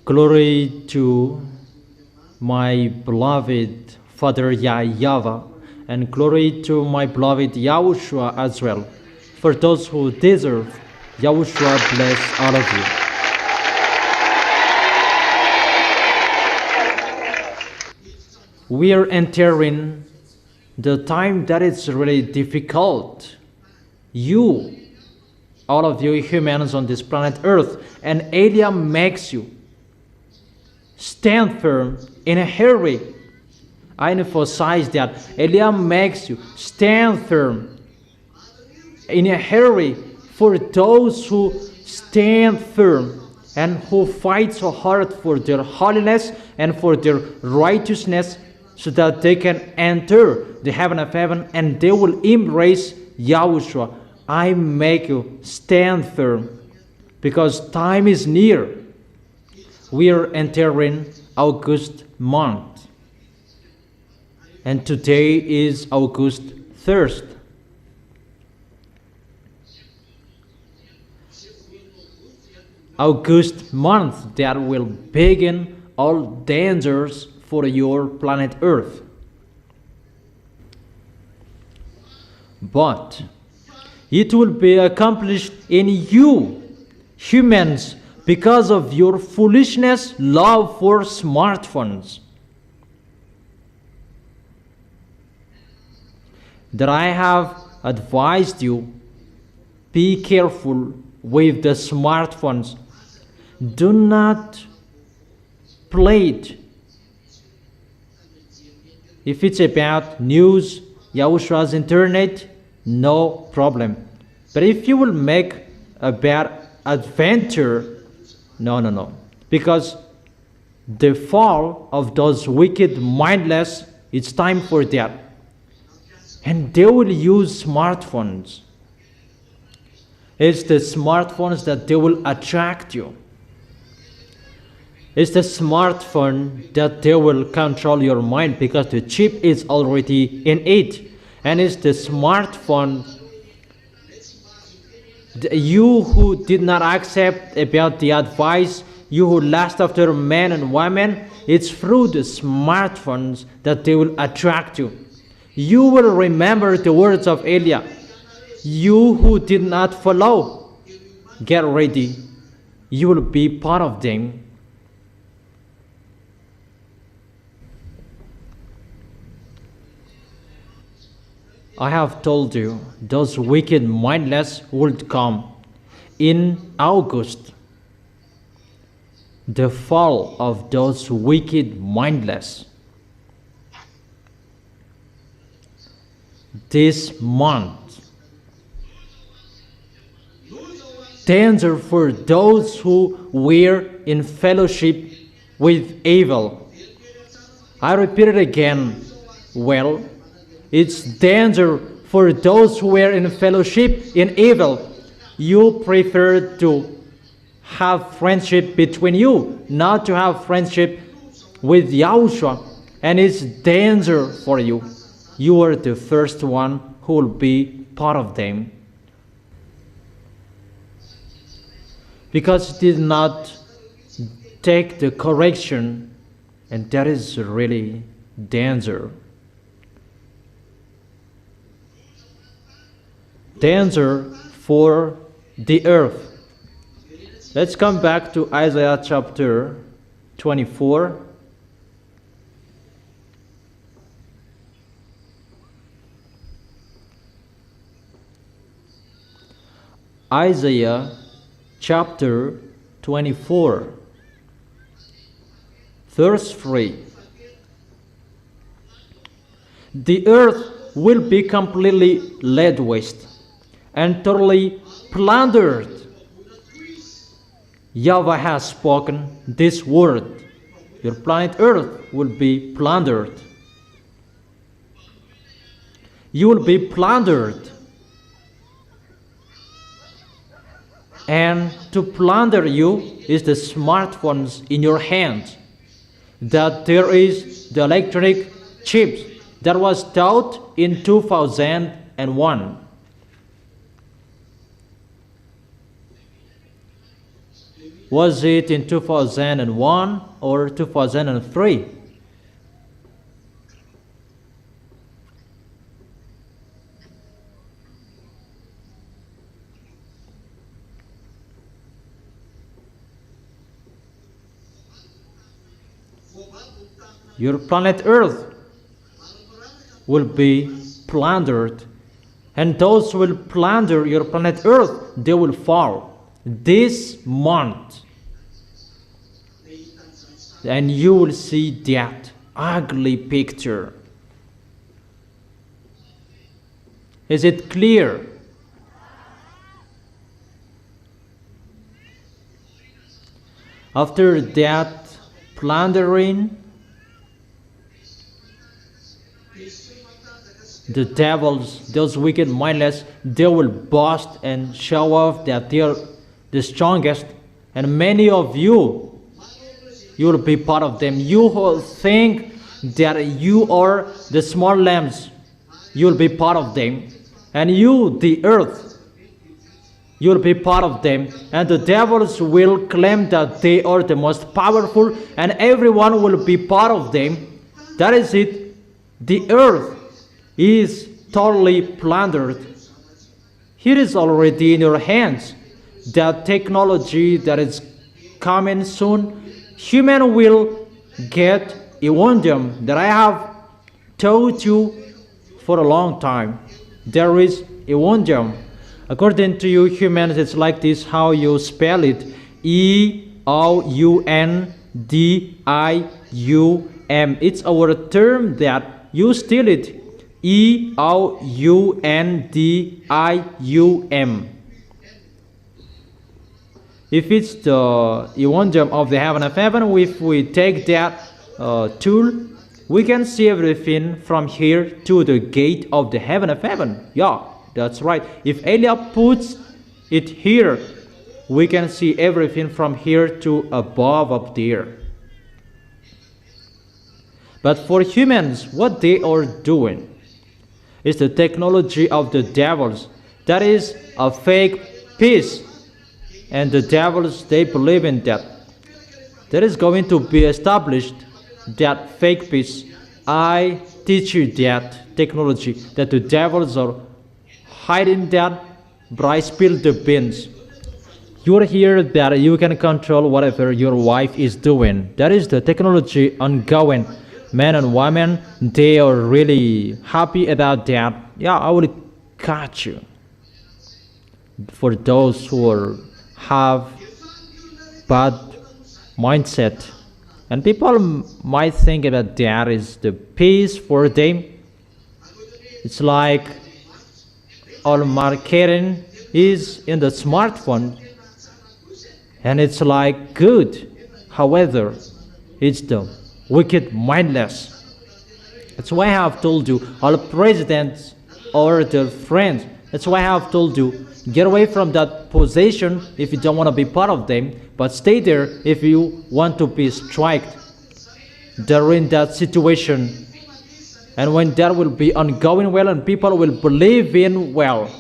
Glory to my beloved Father YAHVAH, and glory to my beloved YAHOSHUAH as well. For those who deserve, YAHOSHUAH bless all of you. We are entering the time that is really difficult. You, all of you humans on this planet Earth, and Elia makes you stand firm in a hurry. I emphasize that Elia makes you stand firm in a hurry for those who stand firm and who fight so hard for their holiness and for their righteousness, so that they can enter the heaven of heaven and they will embrace YAHOSHUAH. I make you stand firm because time is near. We are entering August month, and today is August 1st. August month that will begin all dangers for your planet Earth. But it will be accomplished in you, humans, because of your foolishness love for smartphones. That I have advised you, be careful with the smartphones. Do not play it. If it's about news, YAHOSHUAH's internet, no problem. But if you will make a bad adventure, no. Because the fall of those wicked, mindless, it's time for that. And they will use smartphones. It's the smartphones that they will attract you. It's the smartphone that they will control your mind, because the chip is already in it. And it's the smartphone, you who did not accept about the advice, you who lust after men and women, it's through the smartphones that they will attract you. You will remember the words of Elia. You who did not follow, get ready. You will be part of them. I have told you, those wicked mindless would come in August. The fall of those wicked mindless. This month. Danger for those who were in fellowship with evil. I repeat it again. Well, it's danger for those who were in fellowship in evil. You prefer to have friendship between you, not to have friendship with YAHOSHUAH. And it's danger for you. You are the first one who will be part of them. Because it did not take the correction, and that is really danger. Danger for the earth. Let's come back to Isaiah chapter 24. Isaiah chapter 24, verse 3. The earth will be completely laid waste and totally plundered. YAHVAH has spoken this word. Your planet Earth will be plundered. You will be plundered. And to plunder you is the smartphones in your hand. That there is the electronic chips that was taught in 2001. Was it in 2001 or 2003? Your planet Earth will be plundered, and those who will plunder your planet Earth, they will fall this month, and you will see that ugly picture. Is it clear? After that plundering, the devils, those wicked mindless, they will boast and show off that they are the strongest. And many of you will be part of them. You who think that you are the small lambs, you will be part of them. And you, the earth, you will be part of them. And the devils will claim that they are the most powerful, and everyone will be part of them. That is it. The earth is totally plundered. It is already in your hands. That technology that is coming soon, human will get a wonder that I have told you for a long time. There is a wonder. According to you humans, it's like this, how you spell it. EOUNDIUM. It's our term that you steal it. EOUNDIUM. If it's the Evangelium of the heaven of heaven, if we take that tool, we can see everything from here to the gate of the heaven of heaven. Yeah, that's right. If Elia puts it here, we can see everything from here to above up there. But for humans, what they are doing is the technology of the devils. That is a fake peace. And the devils, they believe in that. There is going to be established that fake peace. I teach you that technology, that the devils are hiding that, but I spill the beans. You are here that you can control whatever your wife is doing. That is the technology ongoing. Men and women, they are really happy about that. Yeah, I will catch you. For those who have bad mindset, and people might think that that is the peace for them. It's like all marketing is in the smartphone, and it's like good. However, it's the wicked mindless. That's why I have told you, all presidents or their friends, that's why I have told you, get away from that position if you don't want to be part of them, but stay there if you want to be striked. They're in that situation. And when that will be ongoing well and people will believe in, well,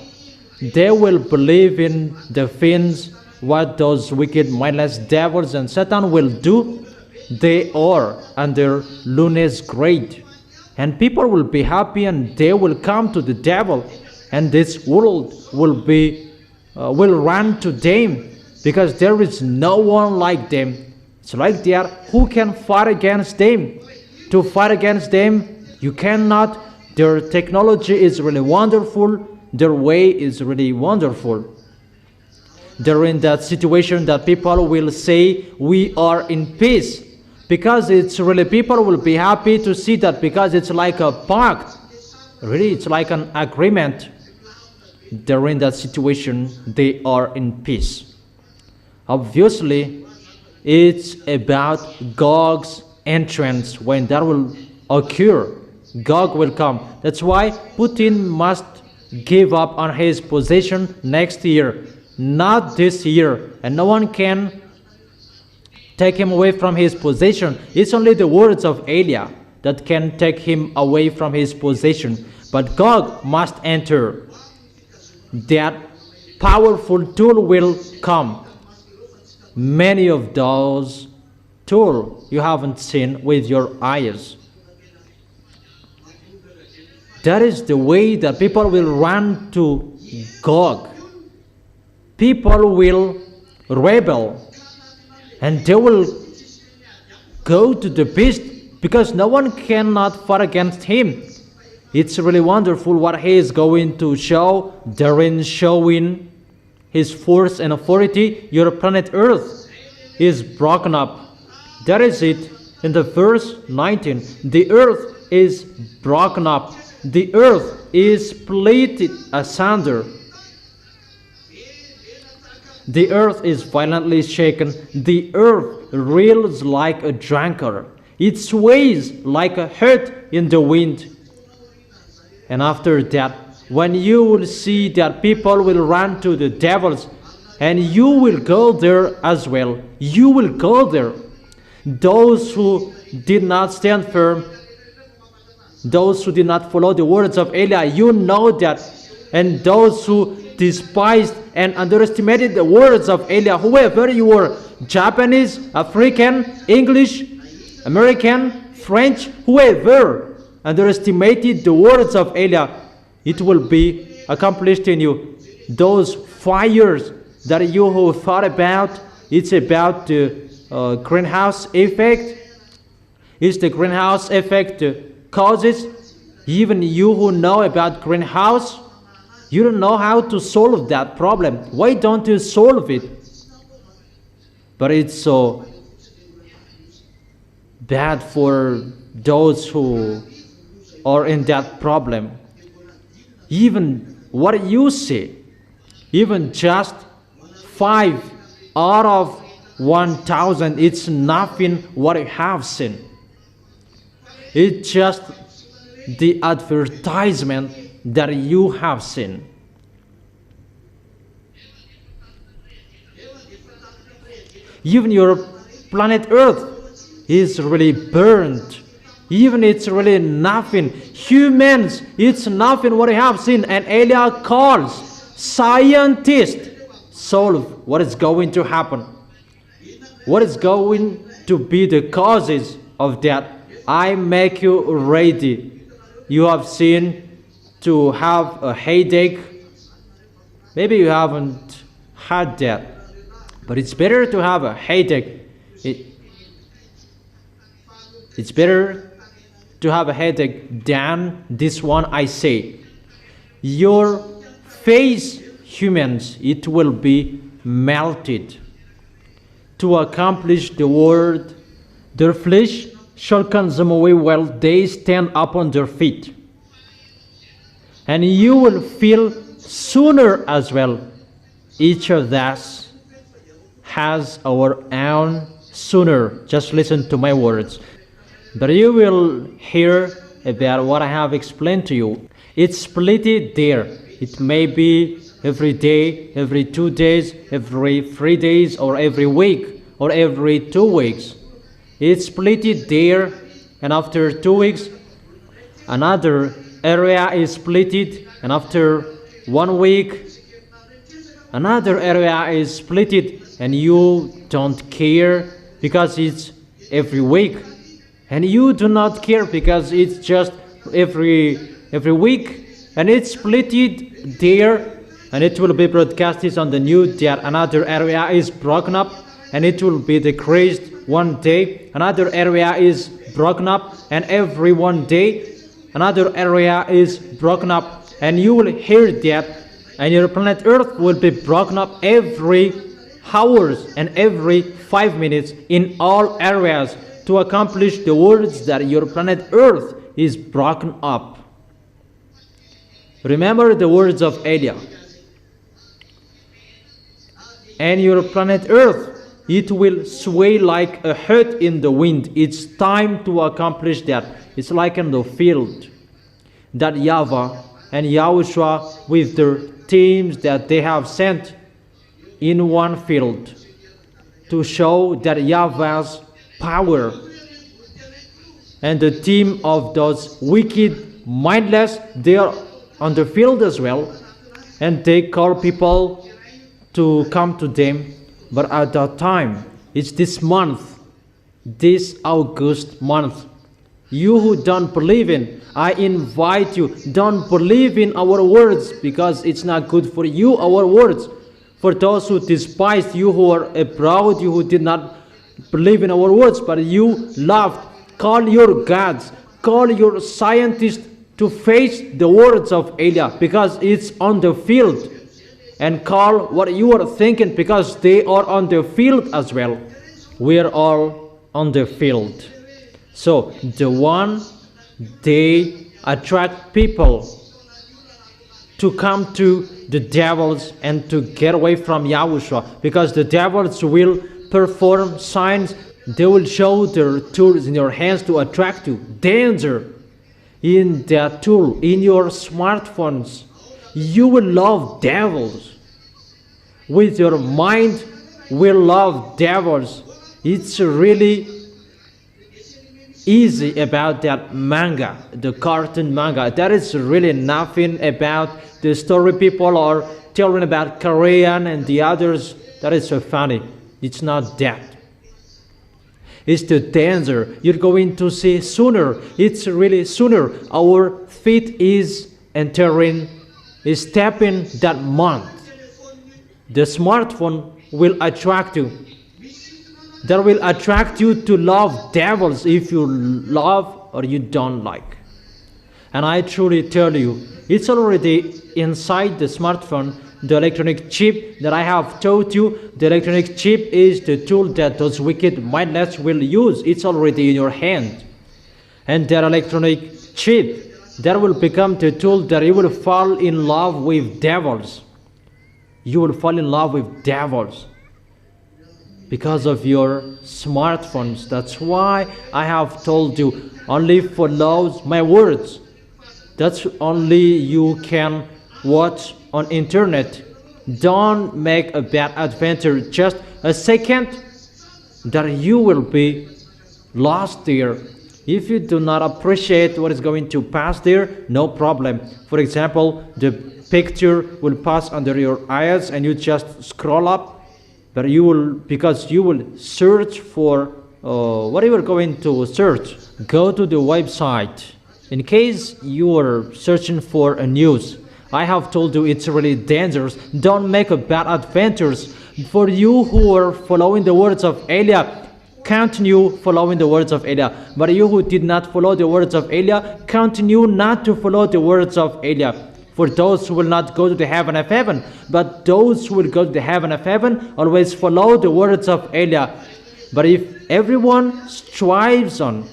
they will believe in the things what those wicked mindless devils and Satan will do. They are under Luna's grade, and people will be happy and they will come to the devil, and this world will run to them, because there is no one like them. It's like they are, who can fight against them? To fight against them, you cannot. Their technology is really wonderful. Their way is really wonderful. They're in that situation that people will say we are in peace, because it's really, people will be happy to see that, because it's like a pact. Really, it's like an agreement. They're in that situation, they are in peace. Obviously, it's about Gog's entrance. When that will occur, Gog will come. That's why Putin must give up on his possession next year, not this year, and no one can take him away from his possession. It's only the words of Elia that can take him away from his possession. But Gog must enter. That powerful tool will come. many of those tools you haven't seen with your eyes. That is the way that people will run to Gog. People will rebel, and they will go to the beast because no one cannot fight against him. It's really wonderful what he is going to show, therein showing his force and authority. Your planet Earth is broken up. That is it in the verse 19. The earth is broken up. The earth is split asunder. The earth is violently shaken. The earth reels like a drunkard. It sways like a hurt in the wind. And after that, when you will see that people will run to the devils, and you will go there as well. You will go there. Those who did not stand firm, those who did not follow the words of Eli, you know that. And those who despised and underestimated the words of Eli, whoever you were, Japanese, African, English, American, French, whoever underestimated the words of Eli, it will be accomplished in you. Those fires that you who thought about, it's about the greenhouse effect. It's the greenhouse effect causes. Even you who know about greenhouse, you don't know how to solve that problem. Why don't you solve it? But it's so bad for those who are in that problem. Even what you see, even just 5 out of 1,000, it's nothing what you have seen. It's just the advertisement that you have seen. Even your planet Earth is really burned. Even it's really nothing. Humans, it's nothing what I have seen. And Elia calls scientists solve what is going to happen. What is going to be the causes of that? I make you ready. You have seen to have a headache. Maybe you haven't had that. But it's better to have a headache. It's better to have a headache than this one I say. Your face, humans, it will be melted. To accomplish the word, their flesh shall consume away while they stand up on their feet. And you will feel sooner as well. Each of us has our own sooner. Just listen to my words. But you will hear about what I have explained to you. It's split there. It may be every day, every 2 days, every 3 days, or every week, or every 2 weeks. It's split there, and after 2 weeks, another area is split, and after 1 week, another area is split, and you don't care because it's every week. And you do not care because it's just every week, and it's split there, and it will be broadcasted on the news that another area is broken up, and it will be decreased one day. Another area is broken up, and every 1 day another area is broken up, and you will hear that, and your planet Earth will be broken up every hours and every 5 minutes in all areas, to accomplish the words that your planet Earth is broken up. Remember the words of Elia. And your planet Earth, it will sway like a hurt in the wind. It's time to accomplish that. It's like in the field that YAHVAH and YAHOSHUAH with their teams that they have sent in one field to show that YAHVAH's power. And the team of those wicked, mindless, they are on the field as well, and they call people to come to them. But at that time, it's this month, this August month. You who don't believe in, I invite you, don't believe in our words, because it's not good for you, our words. For those who despise you, who are abroad, you who did not believe in our words, but you loved, call your gods, call your scientists to face the words of Elia, because it's on the field. And call what you are thinking, because they are on the field as well. We are all on the field. So the one, they attract people to come to the devils and to get away from Yahushua, because the devils will perform signs. They will show their tools in your hands to attract you. Danger in that tool, in your smartphones. You will love devils. With your mind will love devils. It's really easy about that manga, the cartoon manga. There is really nothing about the story people are telling about Korean and the others that is so funny. It's not that. It's the danger you're going to see sooner. It's really sooner. Our feet is entering, is stepping that month. The smartphone will attract you. That will attract you to love devils if you love or you don't like. And I truly tell you, it's already inside the smartphone, the electronic chip that I have taught you. The electronic chip is the tool that those wicked mindless will use. It's already in your hand. And that electronic chip, that will become the tool that you will fall in love with devils. You will fall in love with devils because of your smartphones. That's why I have told you, only follow my words. That's only you can watch on internet. Don't make a bad adventure just a second that you will be lost there. If you do not appreciate what is going to pass there, no problem. For example, the picture will pass under your eyes and you just scroll up, but you will, because you will search for what you are going to search. Go to the website. In case you are searching for a news, I have told you it's really dangerous. Don't make a bad adventures. For you who are following the words of Elia, continue following the words of Elia. But you who did not follow the words of Elia, continue not to follow the words of Elia. For those who will not go to the heaven of heaven, but those who will go to the heaven of heaven, always follow the words of Elia. But if everyone strives on,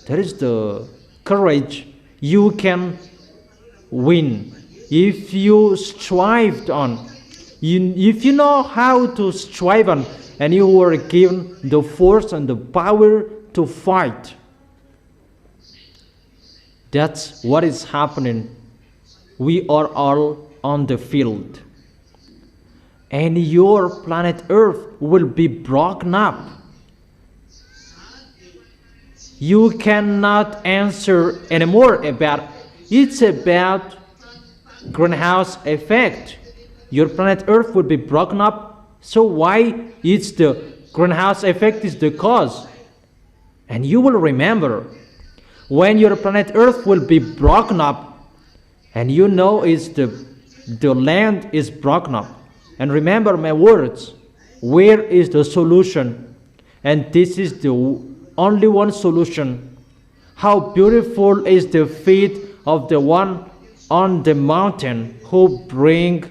there is the courage, you can win. If you strived on, if you know how to strive on, and you were given the force and the power to fight, that's what is happening. We are all on the field. And your planet Earth will be broken up. You cannot answer anymore about, it's about greenhouse effect. Your planet Earth will be broken up. So why it's the greenhouse effect is the cause? And you will remember when your planet Earth will be broken up, and you know it's the land is broken up. And remember my words, where is the solution? And this is the only one solution. How beautiful is the feet of the one on the mountain who bring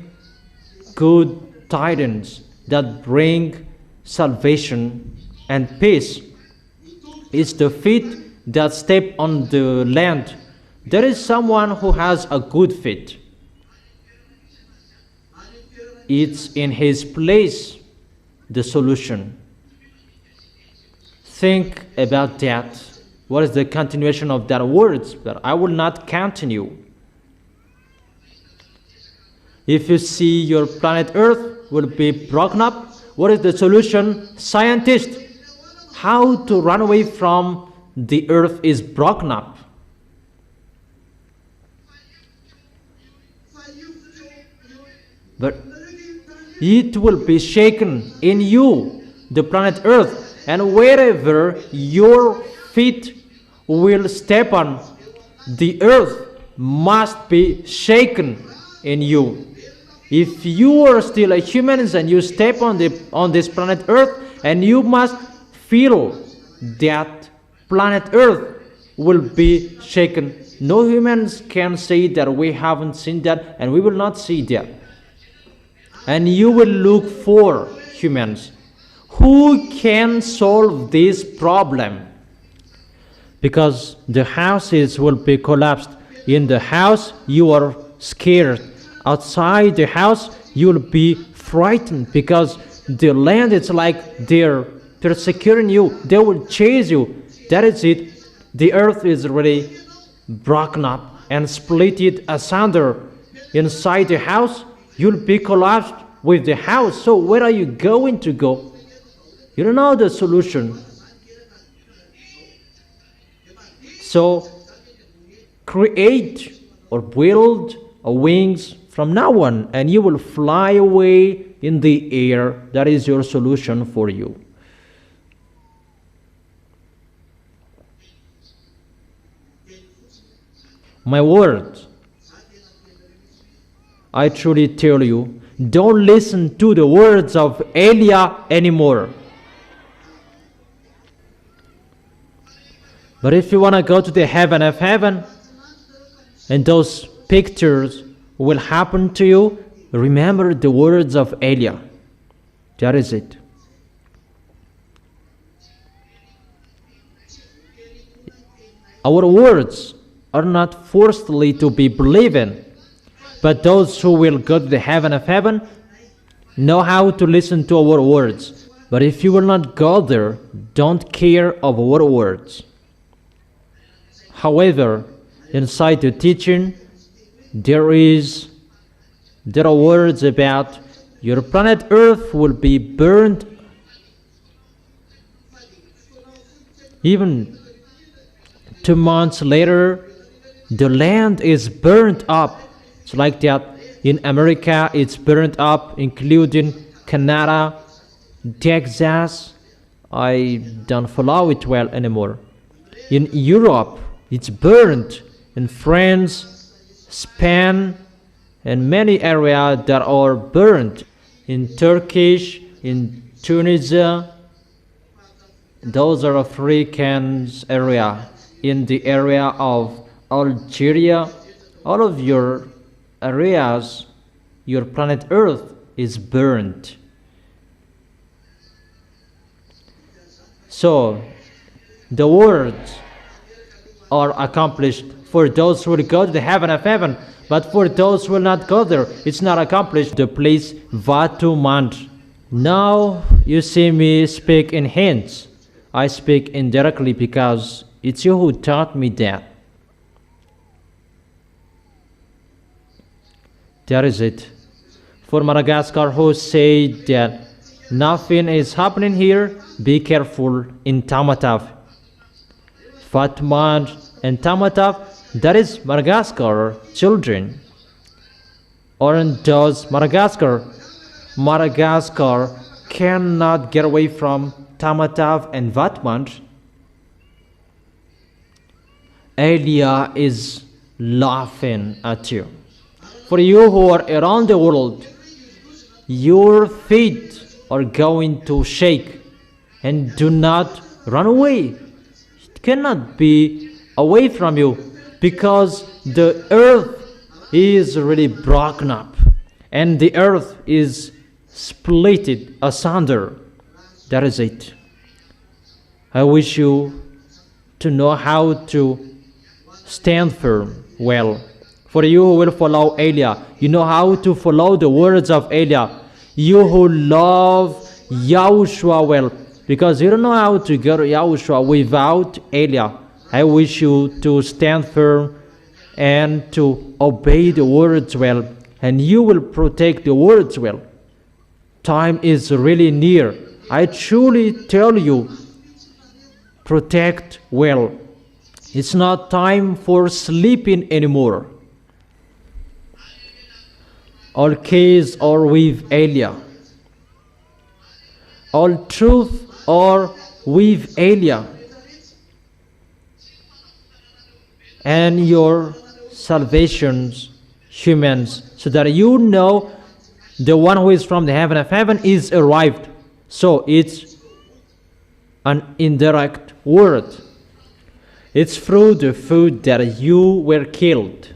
good tidings, that bring salvation and peace. It's the feet that step on the land. There is someone who has a good feet. It's in his place, the solution. Think about that. What is the continuation of that words? But I will not continue. If you see your planet Earth will be broken up, what is the solution? Scientists, how to run away from the Earth is broken up. But it will be shaken in you, the planet Earth, and wherever your feet will step on, the earth must be shaken in you. If you are still a human and you step on this planet Earth, and you must feel that planet Earth will be shaken. No humans can say that we haven't seen that, and we will not see that. And you will look for humans who can solve this problem, because the houses will be collapsed. In the house you are scared. Outside the house you will be frightened, because the land is like they're persecuting you. They will chase you. That is it. The earth is really broken up and split it asunder. Inside the house you'll be collapsed with the house. So where are you going to go? You don't know the solution. So create or build wings from now on, and you will fly away in the air. That is your solution for you. My word, I truly tell you, don't listen to the words of Elijah anymore. But if you want to go to the heaven of heaven, and those pictures will happen to you, remember the words of Elijah. That is it. Our words are not forcefully to be believed in, but those who will go to the heaven of heaven know how to listen to our words. But if you will not go there, don't care of our words. However, inside the teaching, there are words about your planet Earth will be burned. Even 2 months later, the land is burnt up. It's like that. In America, it's burnt up, including Canada, Texas. I don't follow it well anymore. In Europe, it's burnt. In France, Spain, and many areas that are burnt. In Turkish, in Tunisia, those are African area. In the area of Algeria, all of your areas, your planet Earth is burnt. So, the words are accomplished for those who will go to the heaven of heaven, but for those who will not go there, it's not accomplished. The place Vatumand. Now you see me speak in hints. I speak indirectly because it's you who taught me that. That is it. For Madagascar, who say that nothing is happening here, be careful in Tamatave. Fatmand and Tamatave, that is Madagascar children. Or in those Madagascar cannot get away from Tamatave and Vatmand. Elijah is laughing at you. For you who are around the world, your feet are going to shake, and do not run away. It cannot be away from you, because the earth is really broken up, and the earth is split asunder. That is it. I wish you to know how to stand firm well. For you who will follow Elijah, you know how to follow the words of Elijah. You who love YAHOSHUAH well, because you don't know how to go to YAHOSHUAH without Elijah. I wish you to stand firm and to obey the words well, and you will protect the words well. Time is really near. I truly tell you, protect well. It's not time for sleeping anymore. All keys are with Elijah. all truth are with Elia. And your salvations, humans, so that you know the one who is from the heaven of heaven is arrived. So it's an indirect word. It's through the food that you were killed.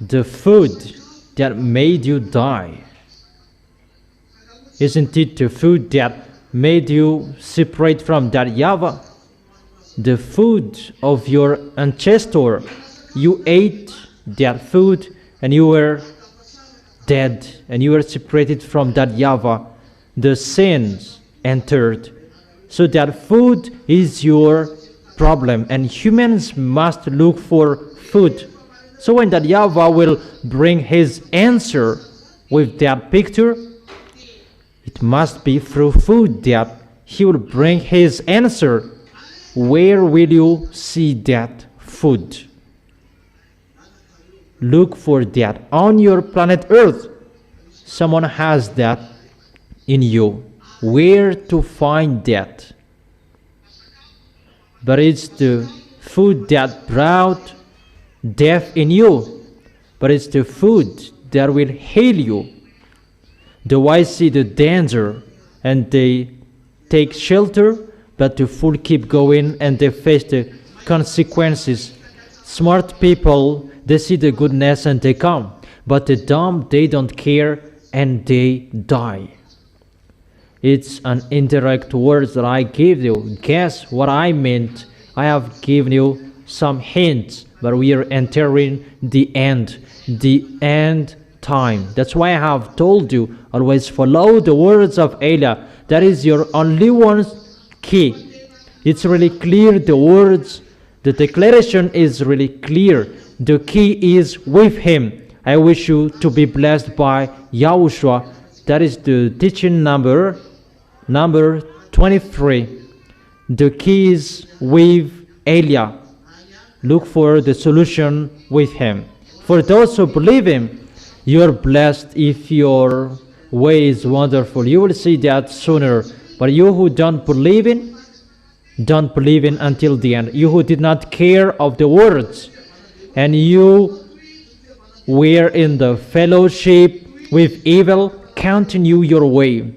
The food that made you die. Isn't it the food that made you separate from that YAHVAH? The food of your ancestor. You ate that food and you were dead and you were separated from that YAHVAH. The sins entered. So that food is your problem, and humans must look for food. So when that YAHVAH will bring his answer with that picture, it must be through food that he will bring his answer. Where will you see that food? Look for that on your planet Earth. Someone has that in you. Where to find that? But it's the food that brought death in you. But it's the food that will heal you. The wise see the danger and they take shelter, but the fool keep going and they face the consequences. Smart people, they see the goodness and they come. But the dumb, they don't care and they die. It's an indirect words that I give you. Guess what I meant? I have given you some hints, but we are entering the end time. That's why I have told you, always follow the words of Elia. That is your only one key. It's really clear, the words, the declaration is really clear. The key is with him. I wish you to be blessed by YAHOSHUAH. That is the teaching number 23. The key is with Elia. Look for the solution with him. For those who believe him, you are blessed if your way is wonderful. You will see that sooner. But you who don't believe in until the end. You who did not care of the words, and you were in the fellowship with evil, continue your way.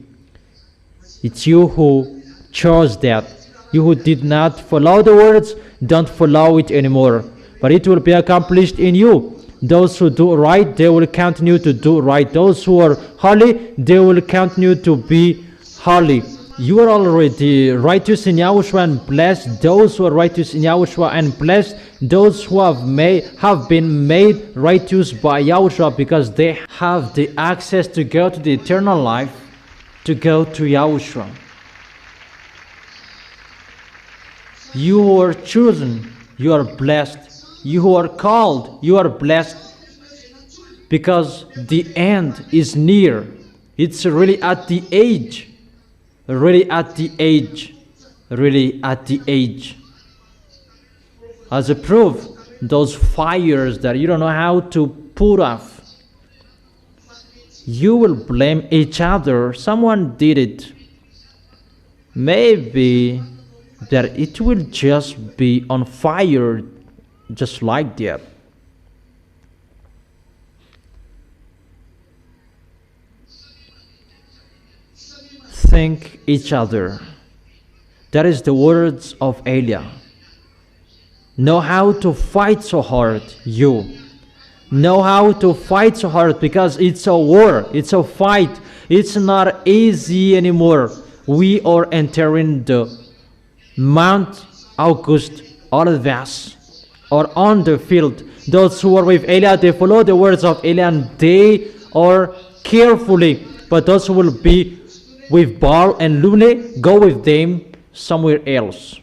It's you who chose that. You who did not follow the words, don't follow it anymore. But it will be accomplished in you. Those who do right, they will continue to do right. Those who are holy, they will continue to be holy. You are already righteous in YAHOSHUAH, and blessed those who are righteous in YAHOSHUAH, and blessed those who have been made righteous by YAHOSHUAH, because they have the access to go to the eternal life, to go to YAHOSHUAH. You who are chosen, you are blessed. You who are called, you are blessed, because the end is near. It's really at the age. Really at the age. As a proof, those fires that you don't know how to put off, you will blame each other. Someone did it. Maybe that it will just be on fire just like that. Think each other. That is the words of Elia. Know how to fight so hard, you. Know how to fight so hard, because it's a war, it's a fight. It's not easy anymore. We are entering the Mount August Olives, or on the field. Those who are with Elia, they follow the words of Elia and they are carefully. But those who will be with Baal and Lune, go with them somewhere else.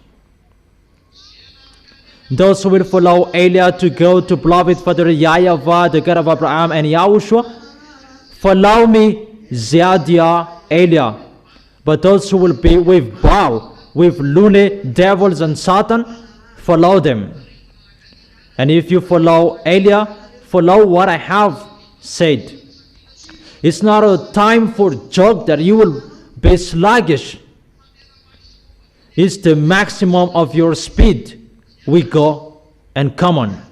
Those who will follow Elia to go to beloved Father YAHVAH, the God of Abraham and YAHOSHUAH, follow me, Ziadia, Elia. But those who will be with Baal, with Lune, devils and Satan, follow them. And if you follow Elia, follow what I have said. It's not a time for joke that you will be sluggish. It's the maximum of your speed. We go and come on.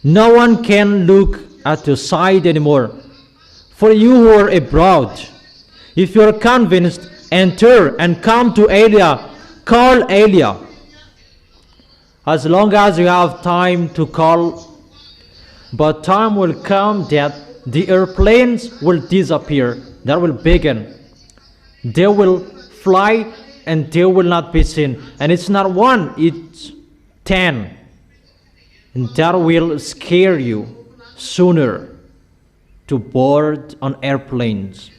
No one can look at your side anymore. For you who are abroad, if you are convinced, enter and come to Elia. Call Elia. As long as you have time to call, but time will come that the airplanes will disappear. That will begin. They will fly and they will not be seen. And it's not one, it's 10. And that will scare you sooner to board on airplanes.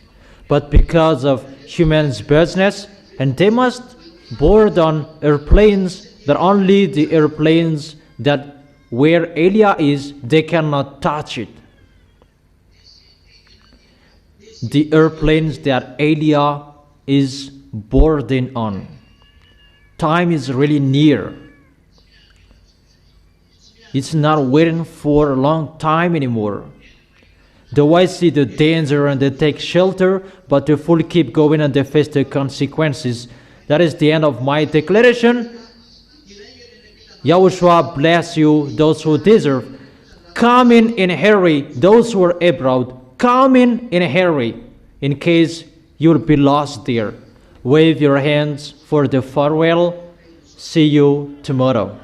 But because of humans' business, and they must board on airplanes that only the airplanes that where Elia is, they cannot touch it. The airplanes that Elia is boarding on. Time is really near. It's not waiting for a long time anymore. The wise see the danger and they take shelter, but the fool keep going and they face the consequences. That is the end of my declaration. Yahushua bless you, those who deserve. Come in a hurry, those who are abroad. Come in a hurry, in case you'll be lost there. Wave your hands for the farewell. See you tomorrow.